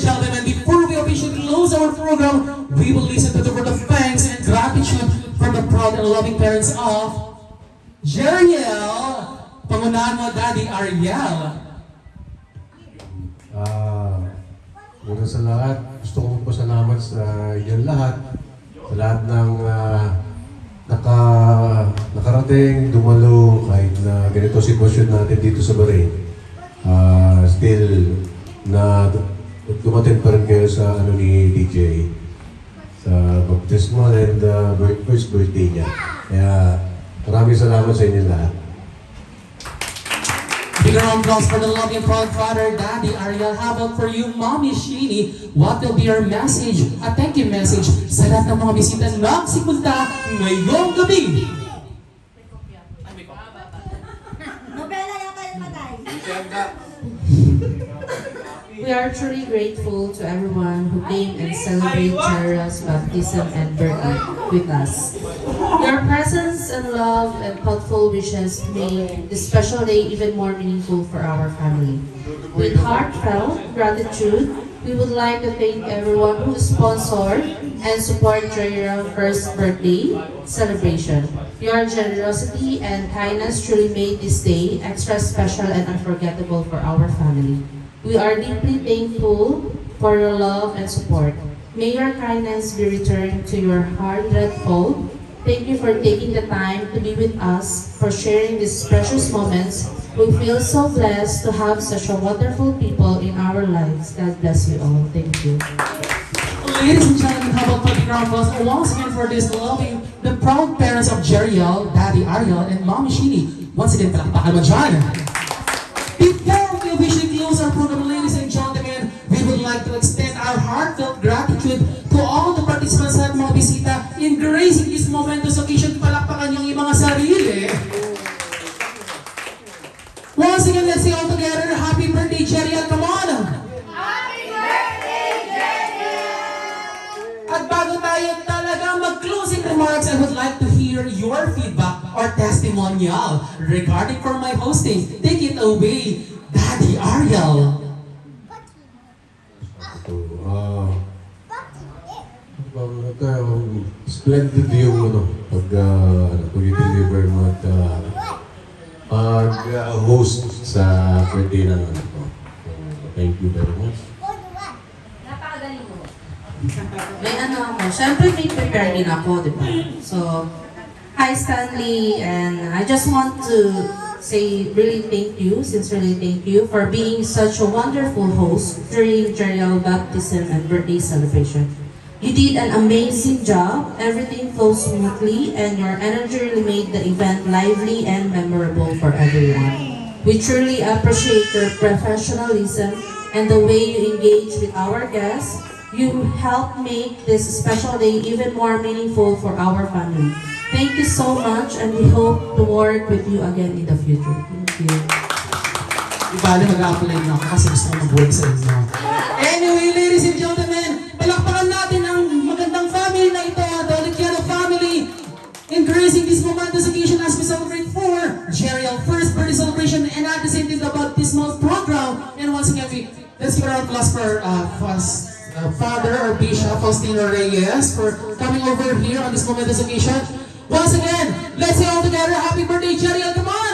gentlemen, before we officially close our program, we will listen to the word of thanks and gratitude from the proud and loving parents of Jeriel. Pangunahan mo, Daddy Ariel. Una sa lahat, gusto kong pasalamat sa inyong lahat, sa lahat ng nakarating, dumalo, kahit na ganito sitwasyon natin dito sa Bahrain. Still, na dumating pa rin kayo sa ni DJ, sa baptismal and first birthday niya. Kaya maraming salamat sa inyo lahat. Big round of applause for the loving proud father, Daddy Ariel. How about for you, Mommy Sheeny? What will be your message, a thank you message sa lahat ng mga bisita na nagsipunta ngayong gabi? Nobela yata yung matay. We are truly grateful to everyone who came and celebrated Jeriel's baptism and birthday with us. Your presence and love and thoughtful wishes made this special day even more meaningful for our family. With heartfelt gratitude, we would like to thank everyone who sponsored and supported Jeriel's first birthday celebration. Your generosity and kindness truly made this day extra special and unforgettable for our family. We are deeply thankful for your love and support. May your kindness be returned to your hundredfold. Thank you for taking the time to be with us, for sharing these precious moments. We feel so blessed to have such a wonderful people in our lives. God bless you all. Thank you. Ladies and gentlemen, how about putting round of applause once again for this loving, the proud parents of Jeriel, Daddy Ariel, and Mommy Sheeny. Once again, palakpakan mo dyan. Before we officially close our program, ladies and gentlemen, we would like to extend our heartfelt gratitude to all the participants at mga bisita in gracing this momentous occasion. Palakpakan yung mga sarili. Once again, let's say all together, happy birthday, Jeriel. Come on! Happy birthday, Jenny! At bago tayo talaga mag-closing remarks, I would like to hear your feedback or testimonial regarding for my hosting. Take it away, Daddy Ariel. Splendid yung pag-deliver mo at pag-host sa birthday ng anak ko. Thank you very much. Napakagaling mo. May ako, syempre may prepare din ako, di ba? So, hi Stanley, and I just want to say really sincerely thank you for being such a wonderful host during Jeriel baptism and birthday celebration. You did an amazing job, everything flowed smoothly, and your energy really made the event lively and memorable for everyone. We truly appreciate your professionalism and the way you engage with our guests. You helped make this special day even more meaningful for our family. Thank you so much, and we hope to work with you again in the future. Thank you. Ibali mag-apply na ako kasi gusto ko mag-work sa inyo. Anyway, ladies and gentlemen, palakpakan natin ang magandang family na ito, the Liquiano family, embracing this momentous occasion as we celebrate for Jeriel first birthday celebration and at the same time the baptismal program. And once again, let's give a round of applause for Father or Bishop Faustino Reyes for coming over here on this momentous occasion. Once again, let's say all together, happy birthday, Jeriel, come on!